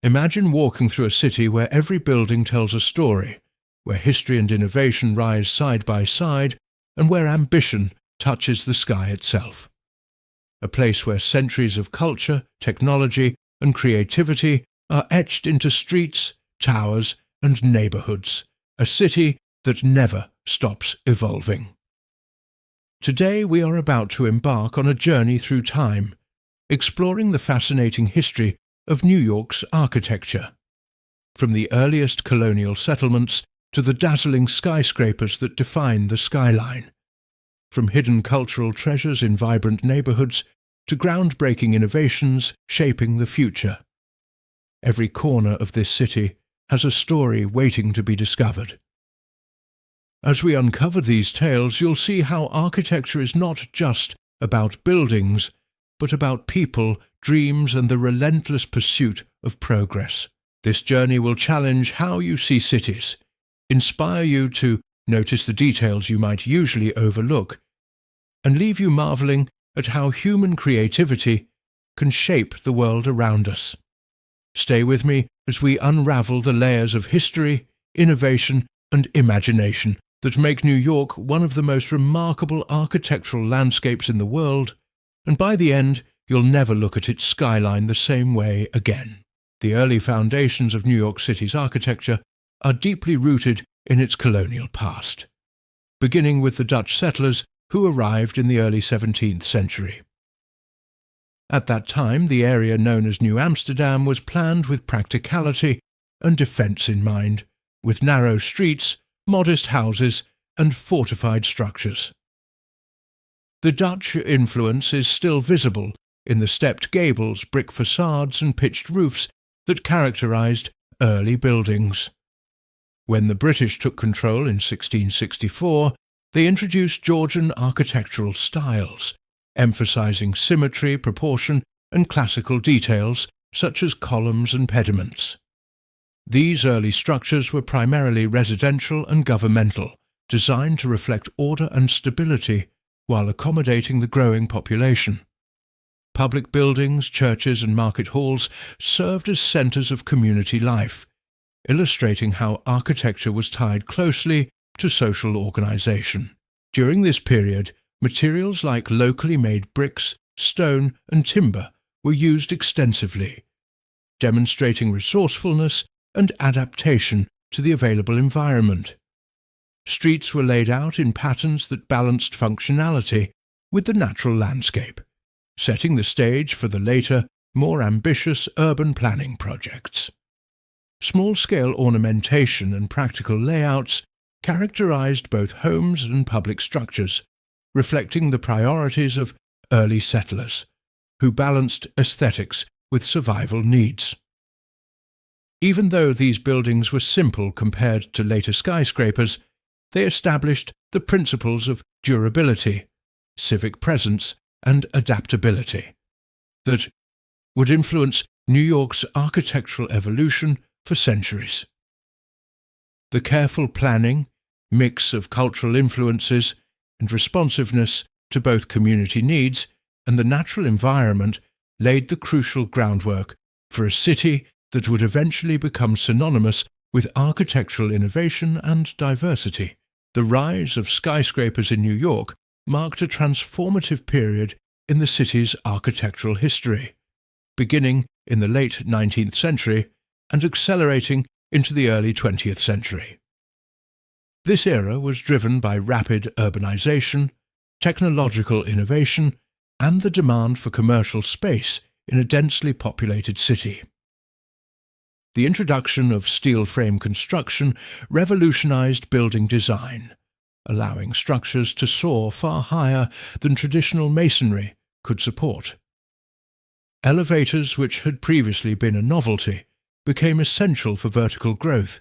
Imagine walking through a city where every building tells a story, where history and innovation rise side by side, and where ambition touches the sky itself. A place where centuries of culture, technology, and creativity are etched into streets, towers, and neighborhoods. A city that never stops evolving. Today we are about to embark on a journey through time, exploring the fascinating history of New York's architecture. From the earliest colonial settlements to the dazzling skyscrapers that define the skyline. From hidden cultural treasures in vibrant neighborhoods to groundbreaking innovations shaping the future. Every corner of this city has a story waiting to be discovered. As we uncover these tales, you'll see how architecture is not just about buildings, but about people, dreams, and the relentless pursuit of progress. This journey will challenge how you see cities, inspire you to notice the details you might usually overlook, and leave you marveling at how human creativity can shape the world around us. Stay with me as we unravel the layers of history, innovation, and imagination that make New York one of the most remarkable architectural landscapes in the world, and by the end, you'll never look at its skyline the same way again. The early foundations of New York City's architecture are deeply rooted in its colonial past, beginning with the Dutch settlers who arrived in the early 17th century. At that time, the area known as New Amsterdam was planned with practicality and defense in mind, with narrow streets, modest houses, and fortified structures. The Dutch influence is still visible in the stepped gables, brick facades, and pitched roofs that characterized early buildings. When the British took control in 1664, they introduced Georgian architectural styles, emphasizing symmetry, proportion, and classical details such as columns and pediments. These early structures were primarily residential and governmental, designed to reflect order and stability while accommodating the growing population. Public buildings, churches, and market halls served as centers of community life, illustrating how architecture was tied closely to social organization. During this period, materials like locally made bricks, stone, and timber were used extensively, demonstrating resourcefulness and adaptation to the available environment. Streets were laid out in patterns that balanced functionality with the natural landscape, setting the stage for the later, more ambitious urban planning projects. Small-scale ornamentation and practical layouts characterized both homes and public structures, reflecting the priorities of early settlers, who balanced aesthetics with survival needs. Even though these buildings were simple compared to later skyscrapers, they established the principles of durability, civic presence, and adaptability that would influence New York's architectural evolution for centuries. The careful planning, mix of cultural influences, and responsiveness to both community needs and the natural environment laid the crucial groundwork for a city that would eventually become synonymous with architectural innovation and diversity. The rise of skyscrapers in New York marked a transformative period in the city's architectural history, beginning in the late 19th century and accelerating into the early 20th century. This era was driven by rapid urbanization, technological innovation, and the demand for commercial space in a densely populated city. The introduction of steel frame construction revolutionized building design, allowing structures to soar far higher than traditional masonry could support. Elevators, which had previously been a novelty, became essential for vertical growth,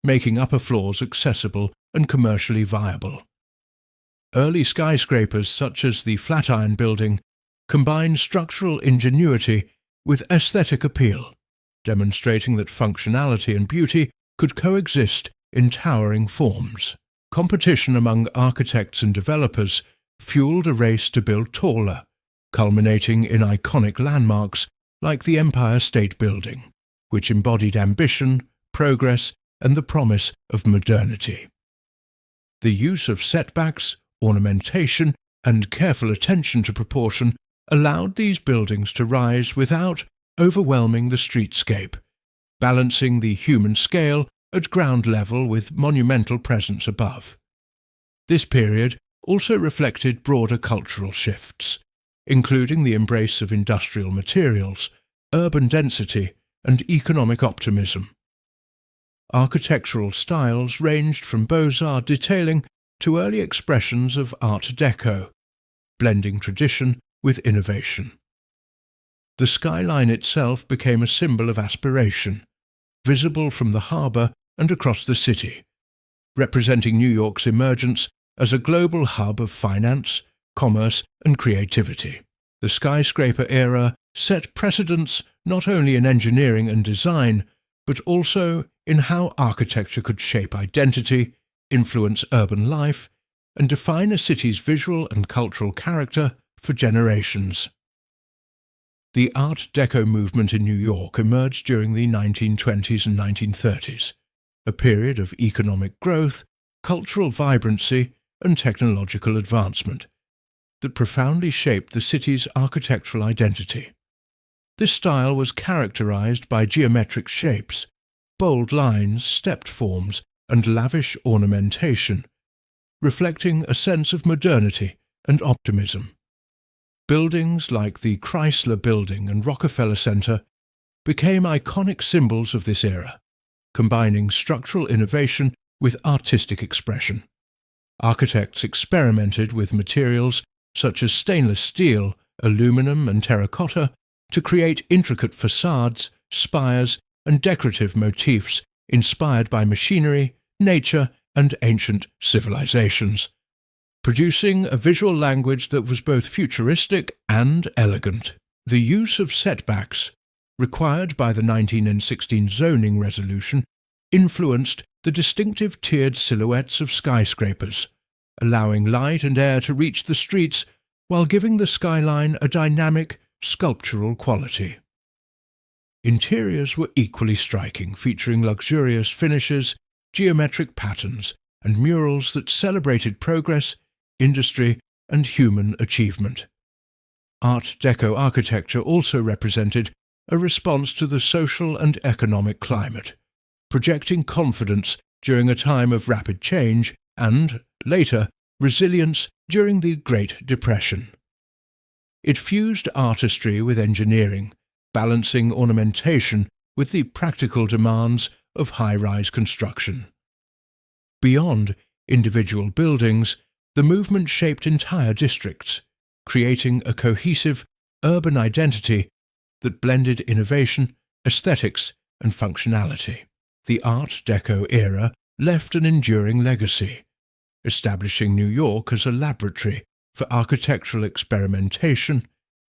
making upper floors accessible and commercially viable. Early skyscrapers, such as the Flatiron Building, combined structural ingenuity with aesthetic appeal, demonstrating that functionality and beauty could coexist in towering forms. Competition among architects and developers fueled a race to build taller, culminating in iconic landmarks like the Empire State Building, which embodied ambition, progress, and the promise of modernity. The use of setbacks, ornamentation, and careful attention to proportion allowed these buildings to rise without overwhelming the streetscape, balancing the human scale at ground level with monumental presence above. This period also reflected broader cultural shifts, including the embrace of industrial materials, urban density, and economic optimism. Architectural styles ranged from Beaux-Arts detailing to early expressions of Art Deco, blending tradition with innovation. The skyline itself became a symbol of aspiration, visible from the harbour and across the city, representing New York's emergence as a global hub of finance, commerce, and creativity. The skyscraper era set precedents not only in engineering and design, but also in how architecture could shape identity, influence urban life, and define a city's visual and cultural character for generations. The Art Deco movement in New York emerged during the 1920s and 1930s, a period of economic growth, cultural vibrancy, and technological advancement that profoundly shaped the city's architectural identity. This style was characterized by geometric shapes, bold lines, stepped forms, and lavish ornamentation, reflecting a sense of modernity and optimism. Buildings like the Chrysler Building and Rockefeller Center became iconic symbols of this era, combining structural innovation with artistic expression. Architects experimented with materials such as stainless steel, aluminum, and terracotta to create intricate facades, spires, and decorative motifs inspired by machinery, nature, and ancient civilizations, producing a visual language that was both futuristic and elegant. The use of setbacks, required by the 1916 zoning resolution, influenced the distinctive tiered silhouettes of skyscrapers, allowing light and air to reach the streets while giving the skyline a dynamic, sculptural quality. Interiors were equally striking, featuring luxurious finishes, geometric patterns, and murals that celebrated progress, industry, and human achievement. Art Deco architecture also represented a response to the social and economic climate, projecting confidence during a time of rapid change and, later, resilience during the Great Depression. It fused artistry with engineering, balancing ornamentation with the practical demands of high-rise construction. Beyond individual buildings, the movement shaped entire districts, creating a cohesive urban identity that blended innovation, aesthetics, and functionality. The Art Deco era left an enduring legacy, establishing New York as a laboratory for architectural experimentation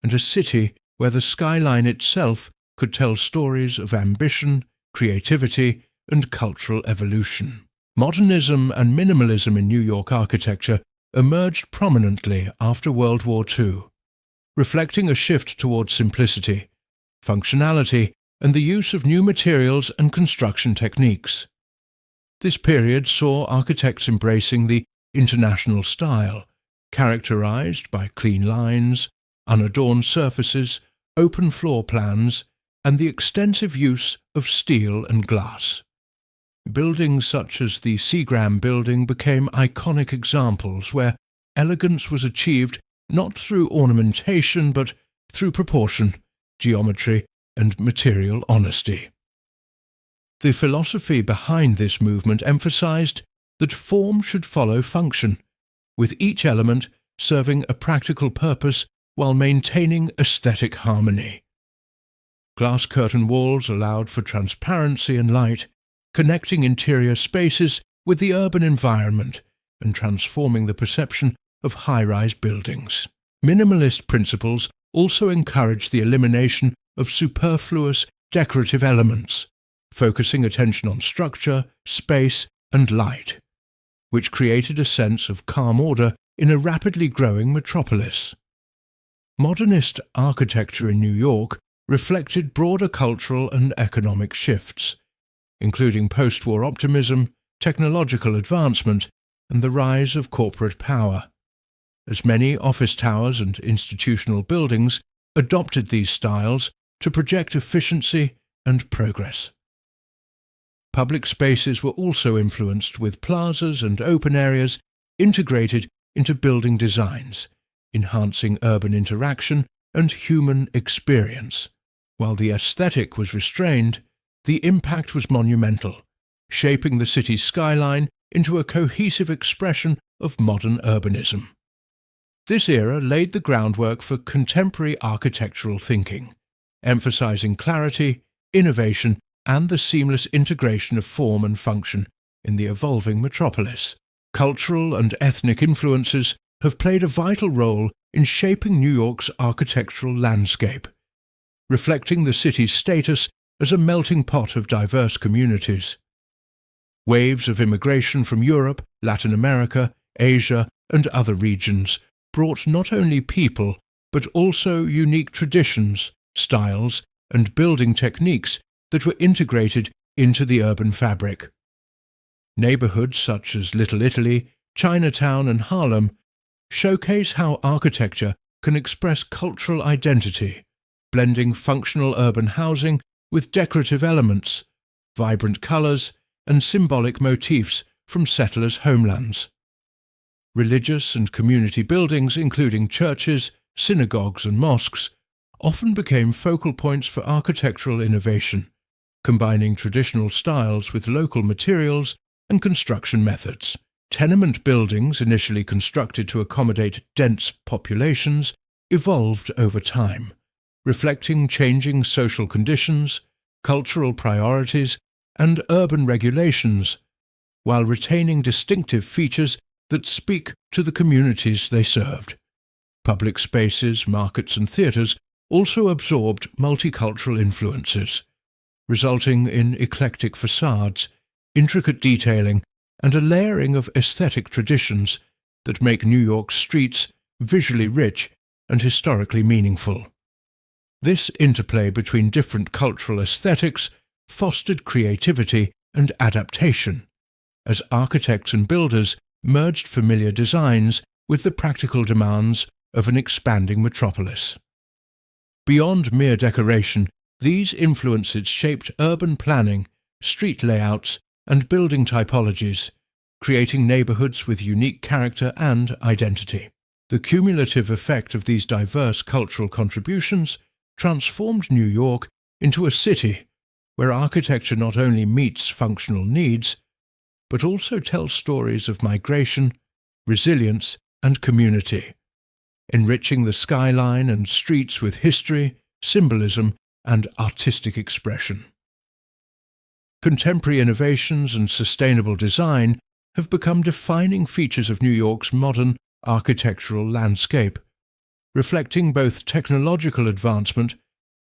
and a city where the skyline itself could tell stories of ambition, creativity, and cultural evolution. Modernism and minimalism in New York architecture emerged prominently after World War II, reflecting a shift towards simplicity, functionality, and the use of new materials and construction techniques. This period saw architects embracing the international style, characterized by clean lines, unadorned surfaces, open floor plans, and the extensive use of steel and glass. Buildings such as the Seagram Building became iconic examples where elegance was achieved not through ornamentation but through proportion, geometry, and material honesty. The philosophy behind this movement emphasized that form should follow function, with each element serving a practical purpose while maintaining aesthetic harmony. Glass curtain walls allowed for transparency and light, connecting interior spaces with the urban environment and transforming the perception of high-rise buildings. Minimalist principles also encouraged the elimination of superfluous decorative elements, focusing attention on structure, space, and light, which created a sense of calm order in a rapidly growing metropolis. Modernist architecture in New York reflected broader cultural and economic shifts, including post-war optimism, technological advancement, and the rise of corporate power, as many office towers and institutional buildings adopted these styles to project efficiency and progress. Public spaces were also influenced, with plazas and open areas integrated into building designs, enhancing urban interaction and human experience. While the aesthetic was restrained, the impact was monumental, shaping the city's skyline into a cohesive expression of modern urbanism. This era laid the groundwork for contemporary architectural thinking, emphasizing clarity, innovation, and the seamless integration of form and function in the evolving metropolis. Cultural and ethnic influences have played a vital role in shaping New York's architectural landscape, reflecting the city's status as a melting pot of diverse communities. Waves of immigration from Europe, Latin America, Asia, and other regions brought not only people but also unique traditions, styles, and building techniques that were integrated into the urban fabric. Neighborhoods such as Little Italy, Chinatown, and Harlem showcase how architecture can express cultural identity, blending functional urban housing with decorative elements, vibrant colors, and symbolic motifs from settlers' homelands. Religious and community buildings, including churches, synagogues, and mosques, often became focal points for architectural innovation, combining traditional styles with local materials and construction methods. Tenement buildings, initially constructed to accommodate dense populations, evolved over time, reflecting changing social conditions, cultural priorities, and urban regulations, while retaining distinctive features that speak to the communities they served. Public spaces, markets, and theatres also absorbed multicultural influences, resulting in eclectic facades, intricate detailing, and a layering of aesthetic traditions that make New York's streets visually rich and historically meaningful. This interplay between different cultural aesthetics fostered creativity and adaptation, as architects and builders merged familiar designs with the practical demands of an expanding metropolis. Beyond mere decoration, these influences shaped urban planning, street layouts, and building typologies, creating neighborhoods with unique character and identity. The cumulative effect of these diverse cultural contributions transformed New York into a city where architecture not only meets functional needs, but also tells stories of migration, resilience, and community, enriching the skyline and streets with history, symbolism, and artistic expression. Contemporary innovations and sustainable design have become defining features of New York's modern architectural landscape, reflecting both technological advancement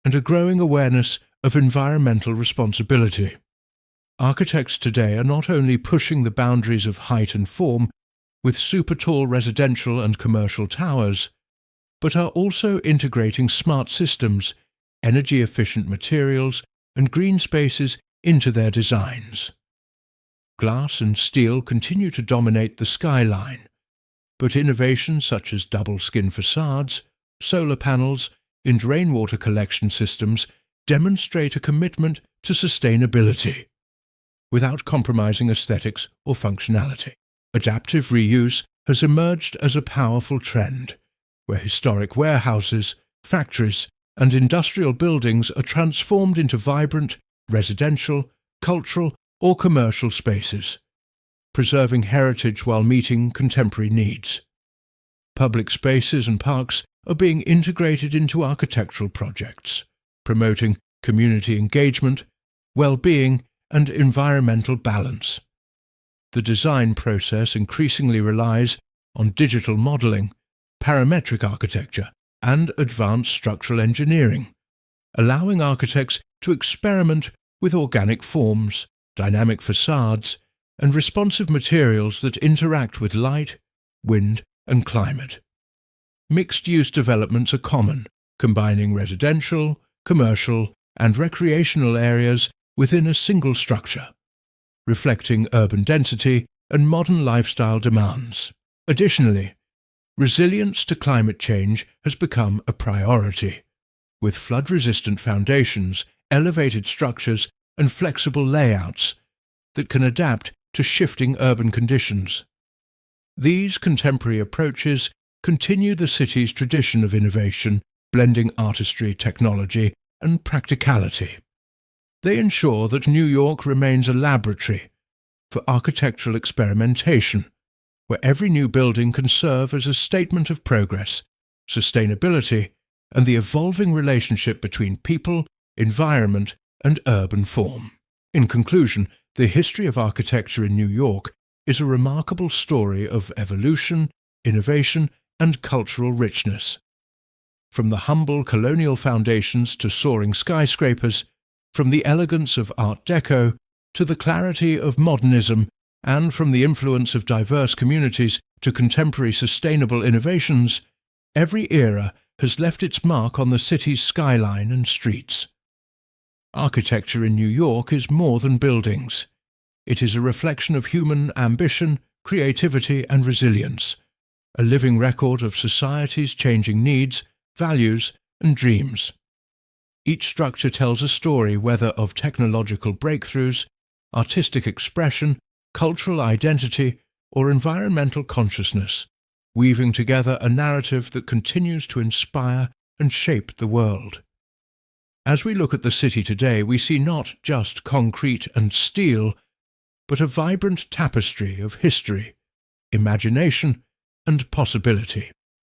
and a growing awareness of environmental responsibility. Architects today are not only pushing the boundaries of height and form with super-tall residential and commercial towers, but are also integrating smart systems, energy-efficient materials, and green spaces into their designs. Glass and steel continue to dominate the skyline, but innovations such as double-skin facades, solar panels, and rainwater collection systems demonstrate a commitment to sustainability, without compromising aesthetics or functionality. Adaptive reuse has emerged as a powerful trend, where historic warehouses, factories, and industrial buildings are transformed into vibrant, residential, cultural, or commercial spaces, preserving heritage while meeting contemporary needs. Public spaces and parks are being integrated into architectural projects, promoting community engagement, well-being, and environmental balance. The design process increasingly relies on digital modeling, parametric architecture, and advanced structural engineering, allowing architects to experiment with organic forms, dynamic facades, and responsive materials that interact with light, wind, and climate. Mixed-use developments are common, combining residential, commercial, and recreational areas within a single structure, reflecting urban density and modern lifestyle demands. Additionally, resilience to climate change has become a priority, with flood-resistant foundations, elevated structures, and flexible layouts that can adapt to shifting urban conditions. These contemporary approaches continue the city's tradition of innovation, blending artistry, technology, and practicality. They ensure that New York remains a laboratory for architectural experimentation, where every new building can serve as a statement of progress, sustainability, and the evolving relationship between people, environment, and urban form. In conclusion, the history of architecture in New York is a remarkable story of evolution, innovation, and cultural richness. From the humble colonial foundations to soaring skyscrapers, from the elegance of Art Deco to the clarity of modernism, and from the influence of diverse communities to contemporary sustainable innovations, every era has left its mark on the city's skyline and streets. Architecture in New York is more than buildings. It is a reflection of human ambition, creativity, and resilience, a living record of society's changing needs, values, and dreams. Each structure tells a story, whether of technological breakthroughs, artistic expression, cultural identity, or environmental consciousness, weaving together a narrative that continues to inspire and shape the world. As we look at the city today, we see not just concrete and steel, but a vibrant tapestry of history, imagination, and possibility.